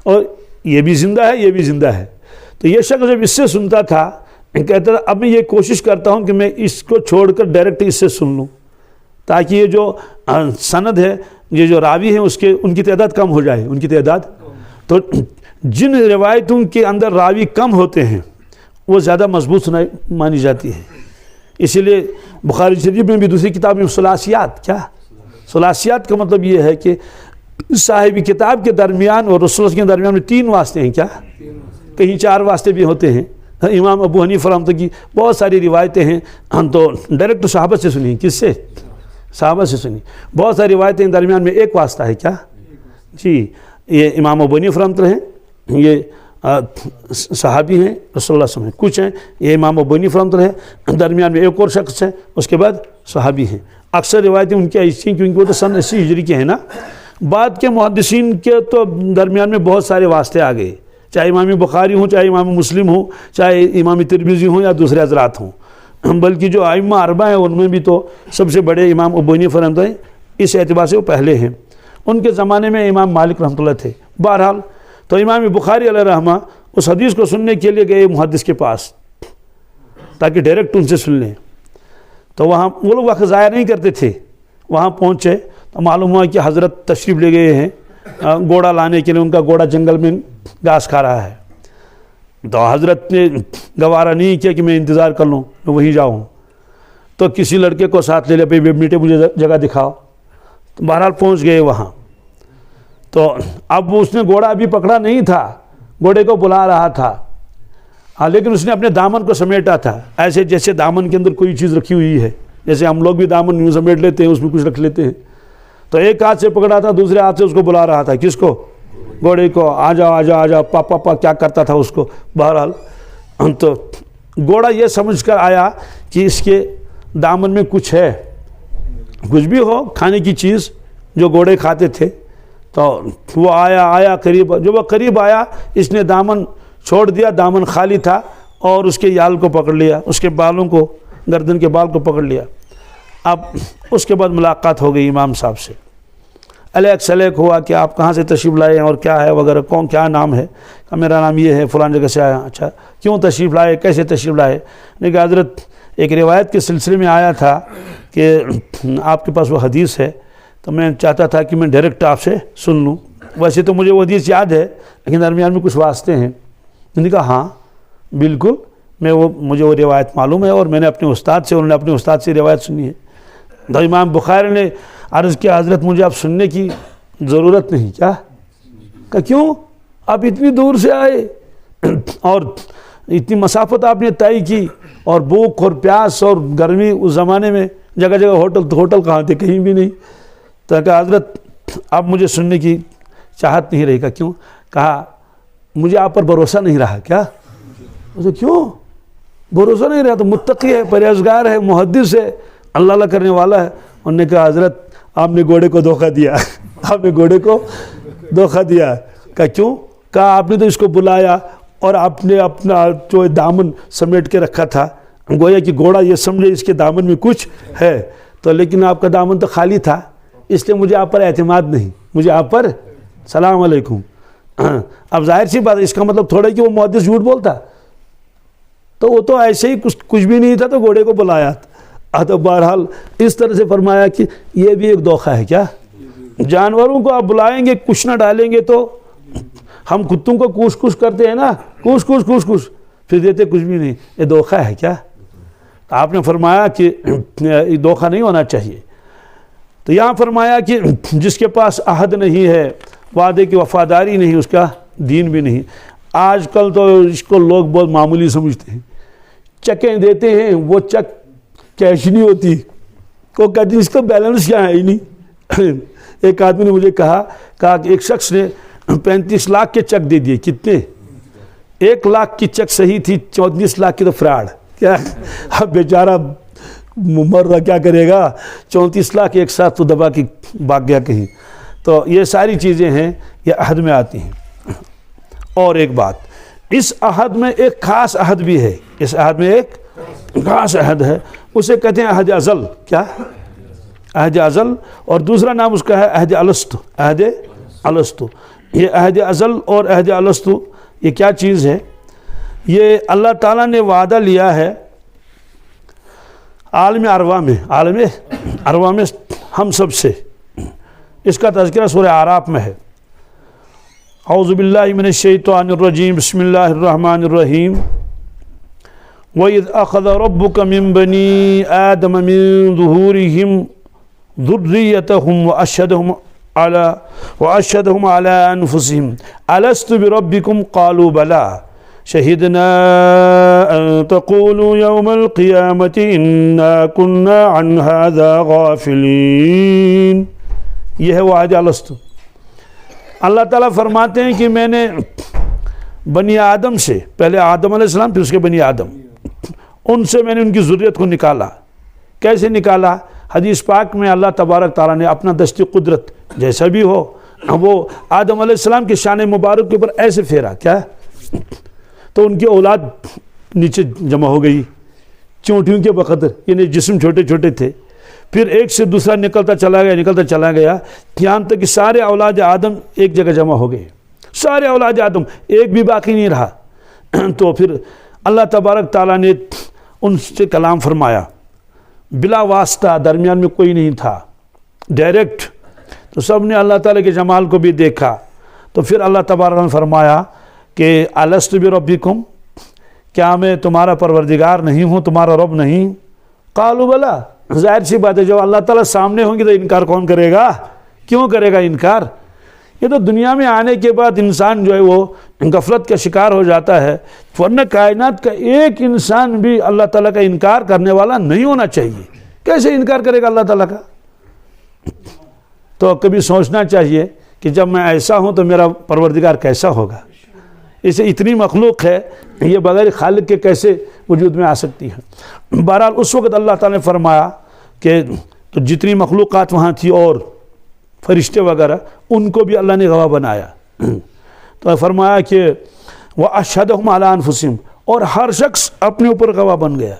اور یہ بھی زندہ ہے، یہ بھی زندہ ہے۔ تو یہ شخص جب اس سے سنتا تھا کہتا تھا اب میں یہ کوشش کرتا ہوں کہ میں اس کو چھوڑ کر ڈائریکٹ اس سے سن لوں، تاکہ یہ جو سند ہے، یہ جو راوی ہیں ان کی تعداد کم ہو جائے، ان کی تعداد۔ تو جن روایتوں کے اندر راوی کم ہوتے ہیں وہ زیادہ مضبوط مانی جاتی ہے۔ اسی لیے بخاری شریف میں بھی دوسری کتاب میں ثلاثیات، کیا ثلاثیات کا مطلب یہ ہے کہ صاحب کتاب کے درمیان اور رسول اللہ کے درمیان میں 3 واسطے ہیں، کیا کہیں 4 واسطے بھی ہوتے ہیں۔ امام ابو حنیفہ رحمۃ اللہ کی بہت ساری روایتیں ہیں، ہم تو ڈائریکٹ صحابہ سے سنی، کس سے؟ صحابہ سے سنی۔ بہت ساری روایتیں ہیں درمیان میں 1 واسطہ ہے، کیا جی؟ یہ امام ابو حنیفہ رحمۃ اللہ ہیں، یہ صحابی ہیں رسول اللہ صلی اللہ علیہ وسلم، کچھ ہیں یہ امام ابو حنیفہ رحمۃ اللہ ہے، درمیان میں ایک اور شخص ہے، اس کے بعد صحابی ہیں۔ اکثر روایتیں ان کی ایسی ہیں کیونکہ وہ تو سن 80 ہجری کے ہیں نا۔ بعد کے محدثین کے تو درمیان میں بہت سارے واسطے آ گئے، چاہے امام بخاری ہوں، چاہے امام مسلم ہوں، چاہے امام ترمذی ہوں یا دوسرے حضرات ہوں، بلکہ جو ائمہ 4 ہیں ان میں بھی تو سب سے بڑے امام ابو حنیفہ رحمۃ اللہ اس اعتبار سے وہ پہلے ہیں۔ ان کے زمانے میں امام مالک رحمۃ اللہ تھے۔ بہرحال تو امام بخاری علیہ رحمہ اس حدیث کو سننے کے لیے گئے محدث کے پاس تاکہ ڈائریکٹ ان سے سن لیں۔ تو وہاں وہ لوگ وقت ضائع نہیں کرتے تھے، وہاں پہنچے تو معلوم ہوا کہ حضرت تشریف لے گئے ہیں گھوڑا لانے کے لیے، ان کا گھوڑا جنگل میں گھاس کھا رہا ہے۔ تو حضرت نے گوارا نہیں کیا کہ میں انتظار کر لوں، میں وہیں جاؤں، تو کسی لڑکے کو ساتھ لے لے، بھائی بیٹے مجھے جگہ دکھاؤ۔ تو بہرحال پہنچ گئے وہاں۔ تو اب اس نے گھوڑا ابھی پکڑا نہیں تھا، گھوڑے کو بلا رہا تھا، لیکن اس نے اپنے دامن کو سمیٹا تھا، ایسے جیسے دامن کے اندر کوئی چیز رکھی ہوئی ہے، جیسے ہم لوگ بھی دامن یوں سمیٹ لیتے ہیں، اس میں کچھ رکھ لیتے ہیں۔ تو ایک ہاتھ سے پکڑا تھا، دوسرے ہاتھ سے اس کو بلا رہا تھا، کس کو؟ گھوڑے کو، آ جاؤ آ جاؤ آ جاؤ، پاپا پاپا کیا کرتا تھا اس کو۔ بہرحال تو گھوڑا یہ سمجھ کر آیا کہ اس کے دامن میں کچھ ہے، کچھ بھی ہو کھانے کی چیز جو گھوڑے کھاتے تھے۔ تو وہ آیا قریب، جب وہ قریب آیا اس نے دامن چھوڑ دیا، دامن خالی تھا، اور اس کے یال کو پکڑ لیا، اس کے بالوں کو، گردن کے بال کو پکڑ لیا۔ اب اس کے بعد ملاقات ہو گئی امام صاحب سے، الیک سلیک ہوا کہ آپ کہاں سے تشریف لائے ہیں اور کیا ہے وغیرہ، کون کیا نام ہے؟ کہ میرا نام یہ ہے، فلان جگہ سے آیا۔ اچھا کیوں تشریف لائے، کیسے تشریف لائے؟ نے کہا حضرت ایک روایت کے سلسلے میں آیا تھا کہ آپ کے پاس وہ حدیث ہے، تو میں چاہتا تھا کہ میں ڈائریکٹ آپ سے سن لوں، ویسے تو مجھے وہ حدیث یاد ہے لیکن درمیان میں کچھ واسطے ہیں۔ میں نے کہا ہاں بالکل، مجھے وہ روایت معلوم ہے اور میں نے اپنے استاد سے، انہوں نے اپنے استاد سے روایت سنی ہے۔ تو امام بخاری نے عرض کیا حضرت مجھے آپ سننے کی ضرورت نہیں۔ کیا؟ کہ کیوں؟ آپ اتنی دور سے آئے اور اتنی مسافت آپ نے طے کی، اور بھوک اور پیاس اور گرمی، اس زمانے میں جگہ جگہ ہوٹل کہاں تھے؟ کہیں بھی نہیں۔ تو کہا حضرت اب مجھے سننے کی چاہت نہیں رہے گا۔ کیوں؟ کہا مجھے آپ پر بھروسہ نہیں رہا۔ کیا؟ کیوں بھروسہ نہیں رہا؟ تو متقی ہے، پرہیزگار ہے، محدث ہے، اللہ اللہ کرنے والا ہے۔ انہوں نے کہا حضرت آپ نے گھوڑے کو دھوکہ دیا، آپ نے گھوڑے کو دھوکہ دیا۔ کہا کیوں؟ کہا آپ نے تو اس کو بلایا اور آپ نے اپنا جو دامن سمیٹ کے رکھا تھا، گویا کہ گھوڑا یہ سمجھے اس کے دامن میں کچھ ہے، تو لیکن آپ کا دامن تو خالی تھا، اس لیے مجھے آپ پر اعتماد نہیں، مجھے آپ پر سلام علیکم۔ اب ظاہر سی بات ہے، اس کا مطلب تھوڑا کہ وہ محدث جھوٹ بولتا، تو وہ تو ایسے ہی کچھ بھی نہیں تھا تو گھوڑے کو بلایا۔ تو بہرحال اس طرح سے فرمایا کہ یہ بھی ایک دھوکہ ہے۔ کیا؟ جانوروں کو آپ بلائیں گے، کچھ نہ ڈالیں گے، تو ہم کتوں کو کوش کوش کرتے ہیں نا، کوش کوش کوش کوش، پھر دیتے کچھ بھی نہیں، یہ دھوکہ ہے۔ کیا؟ آپ نے فرمایا کہ یہ دھوکہ نہیں ہونا چاہیے۔ تو یہاں فرمایا کہ جس کے پاس عہد نہیں ہے، وعدے کی وفاداری نہیں، اس کا دین بھی نہیں۔ آج کل تو اس کو لوگ بہت معمولی سمجھتے ہیں، چکیں دیتے ہیں، وہ چک کیش نہیں ہوتی، وہ کہتے ہیں اس کا بیلنس کیا ہے ہی نہیں۔ ایک آدمی نے مجھے کہا کہ ایک شخص نے 35 لاکھ کے چک دے دیے۔ کتنے؟ 1 لاکھ کی چک صحیح تھی، 34 لاکھ کی تو فراڈ۔ کیا؟ اب بیچارہ مر رہا، کیا کرے گا؟ 34 لاکھ ایک ساتھ تو دبا کے بھاگ گیا کہیں۔ تو یہ ساری چیزیں ہیں، یہ عہد میں آتی ہیں۔ اور ایک بات، اس عہد میں ایک خاص عہد بھی ہے، اس عہد میں ایک خاص عہد ہے، اسے کہتے ہیں عہد ازل۔ کیا؟ عہد ازل۔ اور دوسرا نام اس کا ہے عہد الست۔ عہد الست، یہ عہد ازل اور عہد الست یہ کیا چیز ہے؟ یہ اللہ تعالیٰ نے وعدہ لیا ہے عالم ارواح میں، عالم ارواح میں ہم سب سے۔ اس کا تذکرہ سورہ اعراف میں ہے۔ اعوذ باللہ من الشیطان الرجیم، بسم اللہ الرحمن الرحیم۔ وَإِذْ أَخَذَ رَبُّكَ مِن بَنِي آدَمَ مِن ظُهُورِهِمْ ذُرِّيَّتَهُمْ وَأَشْهَدَهُمْ عَلَىٰ أَنفُسِهِمْ أَلَسْتُ بِرَبِّكُمْ قَالُوا بَلَىٰ شَهِدْنَا أَن تَقُولُوا يَوْمَ الْقِيَامَةِ إِنَّا كُنَّا عَنْ هَٰذَا غَافِلِينَ۔ یہ ہے وہ عہد الست۔ اللہ تعالیٰ فرماتے ہیں کہ میں نے بنی آدم سے، پہلے آدم علیہ السلام پھر اس کے بنی آدم، ان سے میں نے ان کی ذریت کو نکالا۔ کیسے نکالا؟ حدیث پاک میں اللہ تبارک تعالیٰ نے اپنا دستی قدرت جیسا بھی ہو، وہ آدم علیہ السلام کے شان مبارک کے اوپر ایسے پھیرا، کیا؟ تو ان کی اولاد نیچے جمع ہو گئی چونٹیوں کے بقدر، یعنی جسم چھوٹے چھوٹے تھے، پھر ایک سے دوسرا نکلتا چلا گیا یہاں تک کہ سارے اولاد آدم ایک جگہ جمع ہو گئے، سارے اولاد آدم، ایک بھی باقی نہیں رہا۔ تو پھر اللہ تبارک تعالیٰ نے ان سے کلام فرمایا، بلا واسطہ، درمیان میں کوئی نہیں تھا، ڈائریکٹ۔ تو سب نے اللہ تعالیٰ کے جمال کو بھی دیکھا۔ تو پھر اللہ تبارک نے فرمایا کہ الست بربکم، کیا میں تمہارا پروردگار نہیں ہوں، تمہارا رب نہیں؟ قالوا بلا، ظاہر سی بات ہے جب اللہ تعالیٰ سامنے ہوں گے تو انکار کون کرے گا؟ کیوں کرے گا انکار؟ یہ تو دنیا میں آنے کے بعد انسان جو ہے وہ غفلت کا شکار ہو جاتا ہے، ورنہ کائنات کا ایک انسان بھی اللہ تعالیٰ کا انکار کرنے والا نہیں ہونا چاہیے۔ کیسے انکار کرے گا اللہ تعالیٰ کا؟ تو کبھی سوچنا چاہیے کہ جب میں ایسا ہوں تو میرا پروردگار کیسا ہوگا۔ اسے اتنی مخلوق ہے، یہ بغیر خالق کے کیسے وجود میں آ سکتی ہے؟ بہرحال اس وقت اللہ تعالیٰ نے فرمایا کہ تو جتنی مخلوقات وہاں تھی اور فرشتے وغیرہ، ان کو بھی اللہ نے گواہ بنایا۔ تو فرمایا کہ وَأَشْهَدَهُمْ عَلَىٰ أَنفُسِهِمْ، اور ہر شخص اپنے اوپر گواہ بن گیا۔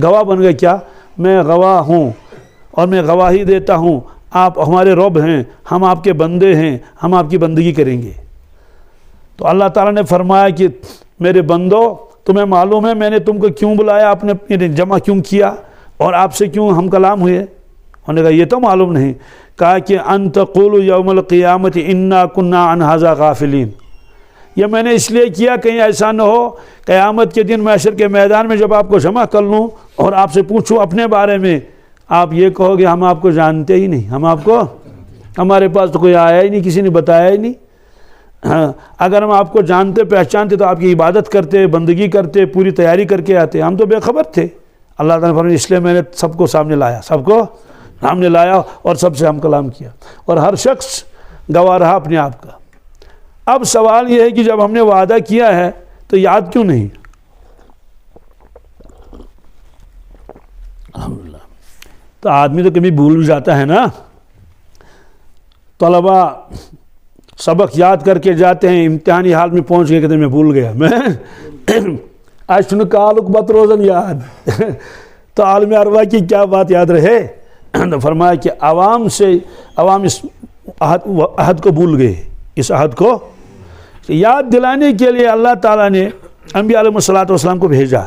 گواہ بن گیا کیا؟ میں گواہ ہوں اور میں گواہی دیتا ہوں، آپ ہمارے رب ہیں، ہم آپ کے بندے ہیں، ہم آپ کی بندگی کریں گے۔ تو اللہ تعالیٰ نے فرمایا کہ میرے بندو، تمہیں معلوم ہے میں نے تم کو کیوں بلایا، آپ نے جمع کیوں کیا اور آپ سے کیوں ہم کلام ہوئے؟ انہوں نے کہا یہ تو معلوم نہیں۔ کہا کہ ان تقولوا یوم القیامت انا کنا عن ھذا غافلین، یہ میں نے اس لیے کیا کہیں ایسا نہ ہو قیامت کے دن محشر کے میدان میں جب آپ کو جمع کر لوں اور آپ سے پوچھوں اپنے بارے میں، آپ یہ کہو گے ہم آپ کو جانتے ہی نہیں، ہمارے پاس تو کوئی آیا ہی نہیں، کسی نے بتایا ہی نہیں۔ ہاں، اگر ہم آپ کو جانتے پہچانتے تو آپ کی عبادت کرتے، بندگی کرتے، پوری تیاری کر کے آتے، ہم تو بے خبر تھے۔ اللہ تعالیٰ نے فرمایا اس لیے میں نے سب کو سامنے لایا، سب کو سامنے لایا اور سب سے ہم کلام کیا، اور ہر شخص گواہ رہا اپنے آپ کا۔ اب سوال یہ ہے کہ جب ہم نے وعدہ کیا ہے تو یاد کیوں نہیں؟ الحمدللہ۔ تو آدمی تو کبھی بھول جاتا ہے نا۔ طلبہ سبق یاد کر کے جاتے ہیں، امتحانی حال میں پہنچ گئے، کہتے ہیں میں بھول گیا، میں اشن کالک بت روزن یاد تو عالم ارواح کی کیا بات یاد رہے؟ تو فرمایا کہ عوام اس عہد کو بھول گئے، اس عہد کو یاد دلانے کے لیے اللہ تعالیٰ نے انبیاء علیہ الصلوۃ والسلام کو بھیجا،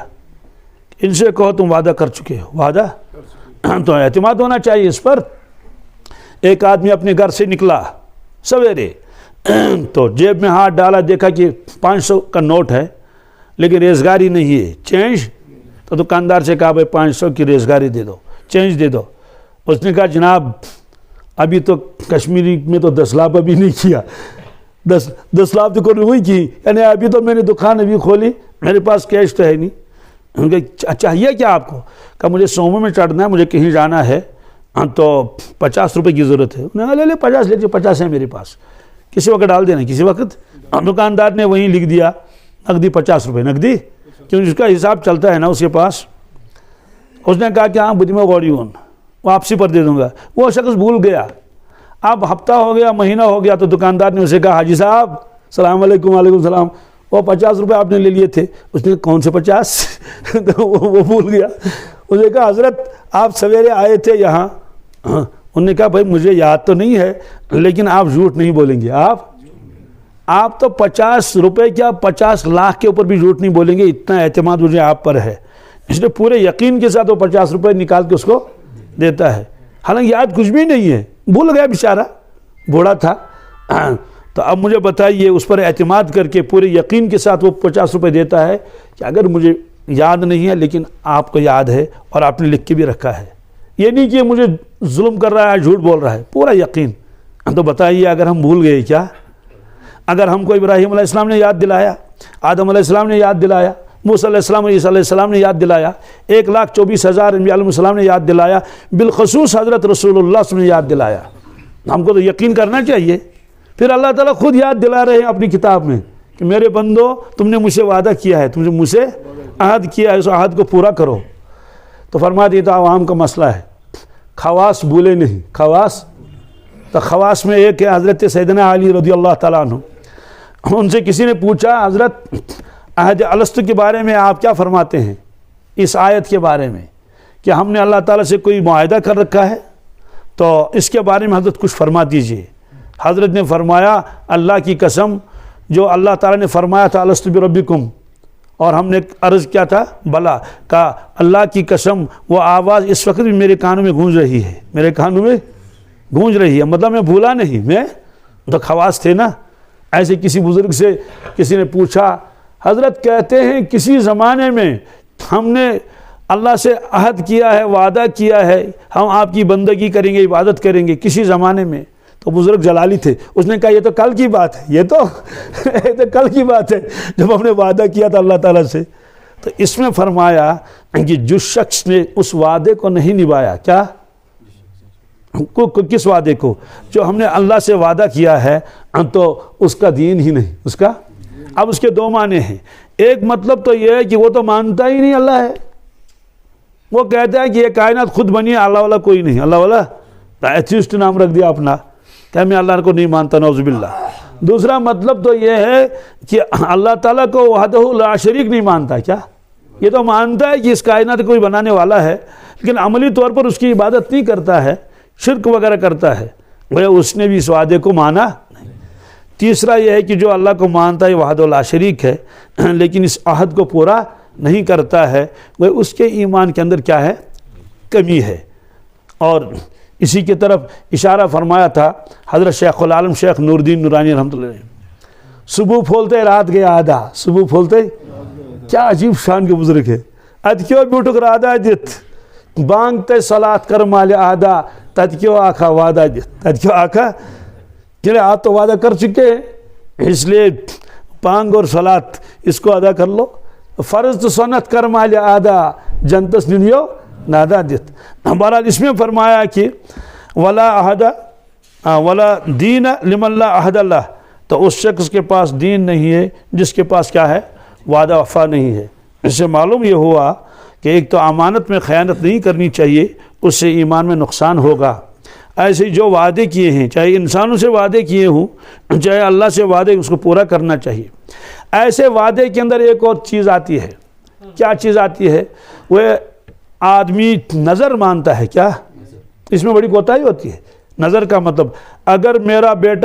ان سے کہو تم وعدہ کر چکے ہو، وعدہ تو اعتماد ہونا چاہیے اس پر۔ ایک آدمی اپنے گھر سے نکلا سویرے، تو جیب میں ہاتھ ڈالا، دیکھا کہ 500 کا نوٹ ہے لیکن ریزگاری نہیں ہے، چینج۔ تو دکاندار سے کہا بھائی 500 کی ریزگاری دے دو، چینج دے دو۔ اس نے کہا جناب ابھی تو کشمیری میں تو 10 لاکھ ابھی نہیں کیا، 10 لاکھ تو کوئی ہوئی کی، یعنی ابھی تو میں نے دکان ابھی کھولی، میرے پاس کیش تو ہے نہیں۔ ان کا چاہیے کیا آپ کو؟ کہا مجھے سومو میں چڑھنا ہے، مجھے کہیں جانا ہے، تو 50 روپے کی ضرورت ہے۔ انہوں نے کہا لے 50 لیجیے، 50 ہے میرے پاس، کسی وقت ڈال دینا، کسی وقت۔ دکاندار نے وہیں لکھ دیا نقدی 50 روپے، نقدی، کیونکہ اس کا حساب چلتا ہے نا اس کے پاس۔ اس نے کہا کہ ہاں بدھ میں غوری ہوں، واپسی پر دے دوں گا۔ وہ شخص بھول گیا، اب ہفتہ ہو گیا، مہینہ ہو گیا، تو دکاندار نے اسے کہا حاجی صاحب السلام علیکم۔ وعلیکم السلام۔ وہ 50 روپے آپ نے لے لیے تھے۔ اس نے کون سے 50؟ تو وہ بھول گیا۔ اس نے کہا حضرت آپ سویرے آئے تھے یہاں، انہوں نے کہا بھائی مجھے یاد تو نہیں ہے لیکن آپ جھوٹ نہیں بولیں گے، آپ تو 50 روپے کیا 50 لاکھ کے اوپر بھی جھوٹ نہیں بولیں گے، اتنا اعتماد مجھے آپ پر ہے۔ اس نے پورے یقین کے ساتھ وہ 50 روپے نکال کے اس کو دیتا ہے، حالانکہ یاد کچھ بھی نہیں ہے، بھول گیا بیچارہ، بوڑھا تھا۔ تو اب مجھے بتائیے اس پر اعتماد کر کے پورے یقین کے ساتھ وہ 50 روپے دیتا ہے کہ اگر مجھے یاد نہیں ہے لیکن آپ کو یاد ہے اور آپ نے لکھ کے بھی رکھا ہے، یہ نہیں کہ مجھے ظلم کر رہا ہے، جھوٹ بول رہا ہے، پورا یقین۔ تو بتائیے اگر ہم بھول گئے کیا؟ اگر ہم کو ابراہیم علیہ السلام نے یاد دلایا، آدم علیہ السلام نے یاد دلایا، موسیٰ علیہ السلام، عیسیٰ علیہ السلام نے یاد دلایا، 1,24,000 انبیاء علیہ السلام نے یاد دلایا، بالخصوص حضرت رسول اللہ صلی اللہ علیہ وسلم نے یاد دلایا، ہم کو تو یقین کرنا چاہیے۔ پھر اللہ تعالیٰ خود یاد دلا رہے ہیں اپنی کتاب میں کہ میرے بندو تم نے مجھ سے وعدہ کیا ہے، تم نے مجھ سے عہد کیا ہے، اس عہد کو پورا کرو۔ تو فرما دیتا عوام کا مسئلہ ہے، خواص بھولے نہیں، خواص، تو خواص میں ایک ہے حضرت سیدنا علی رضی اللہ تعالیٰ عنہ۔ ان سے کسی نے پوچھا حضرت عہد الست کے بارے میں آپ کیا فرماتے ہیں، اس آیت کے بارے میں کہ ہم نے اللہ تعالیٰ سے کوئی معاہدہ کر رکھا ہے، تو اس کے بارے میں حضرت کچھ فرما دیجئے۔ حضرت نے فرمایا اللہ کی قسم، جو اللہ تعالیٰ نے فرمایا تھا الست بربکم، اور ہم نے عرض کیا تھا بلا، کہا اللہ کی قسم وہ آواز اس وقت بھی میرے کانوں میں گونج رہی ہے، میرے کانوں میں گونج رہی ہے، مطلب میں بھولا نہیں، میں تو خواص تھے نا۔ ایسے کسی بزرگ سے کسی نے پوچھا، حضرت کہتے ہیں کسی زمانے میں ہم نے اللہ سے عہد کیا ہے، وعدہ کیا ہے، ہم آپ کی بندگی کریں گے، عبادت کریں گے، کسی زمانے میں۔ تو بزرگ جلالی تھے، اس نے کہا یہ تو کل کی بات ہے، یہ تو کل کی بات ہے جب ہم نے وعدہ کیا تھا اللہ تعالیٰ سے۔ تو اس میں فرمایا کہ جس شخص نے اس وعدے کو نہیں نبھایا، کیا کس وعدے کو؟ جو ہم نے اللہ سے وعدہ کیا ہے، تو اس کا دین ہی نہیں، اس کا۔ اب اس کے دو معنی ہیں، ایک مطلب تو یہ ہے کہ وہ تو مانتا ہی نہیں اللہ ہے، وہ کہتا ہے کہ یہ کائنات خود بنی ہے، اللہ والا کوئی نہیں، اللہ والا ایتھیسٹ نام رکھ دیا اپنا، کہ میں اللہ کو نہیں مانتا، نعوذ باللہ۔ دوسرا مطلب تو یہ ہے کہ اللہ تعالیٰ کو وحدہ لا شریک نہیں مانتا، کیا یہ تو مانتا ہے کہ اس کائنات کوئی بنانے والا ہے، لیکن عملی طور پر اس کی عبادت نہیں کرتا ہے، شرک وغیرہ کرتا ہے، وہ اس نے بھی اس وعدے کو مانا نہیں۔ تیسرا یہ ہے کہ جو اللہ کو مانتا ہے وحدہ لا شریک ہے لیکن اس عہد کو پورا نہیں کرتا ہے، وہ اس کے ایمان کے اندر کیا ہے؟ کمی ہے۔ اور اسی کی طرف اشارہ فرمایا تھا حضرت شیخ العالم شیخ نور الدین نورانی رحمۃ اللہ علیہ، صبح پھولتے رات گیا آدھا، صبح پھولتے، کیا عجیب شان کے بزرگ ہے۔ اد کیوں بیٹھک رادہ جت بانگتے صلات کر مال آدھا، تد کیوں آخا وعدہ جت، تد کیوں آخا، کہ آپ تو وعدہ کر چکے ہیں، اس لیے بانگ اور صلات اس کو ادا کر لو۔ فرض تو سنت کر مال آدھا جنتس ننیو نادا جت۔ بہرحال اس میں فرمایا کہ ولا عہد ولا دین لمن لا عہد اللہ، تو اس شخص کے پاس دین نہیں ہے جس کے پاس کیا ہے؟ وعدہ وفا نہیں ہے۔ اس سے معلوم یہ ہوا کہ ایک تو امانت میں خیانت نہیں کرنی چاہیے، اس سے ایمان میں نقصان ہوگا۔ ایسے جو وعدے کیے ہیں، چاہے انسانوں سے وعدے کیے ہوں، چاہے اللہ سے وعدے، اس کو پورا کرنا چاہیے۔ ایسے وعدے کے اندر ایک اور چیز آتی ہے، کیا چیز آتی ہے؟ وہ آدمی نظر مانتا ہے، کیا اس میں بڑی کوتاہی ہوتی ہے۔ نظر کا مطلب، اگر میرا بیٹا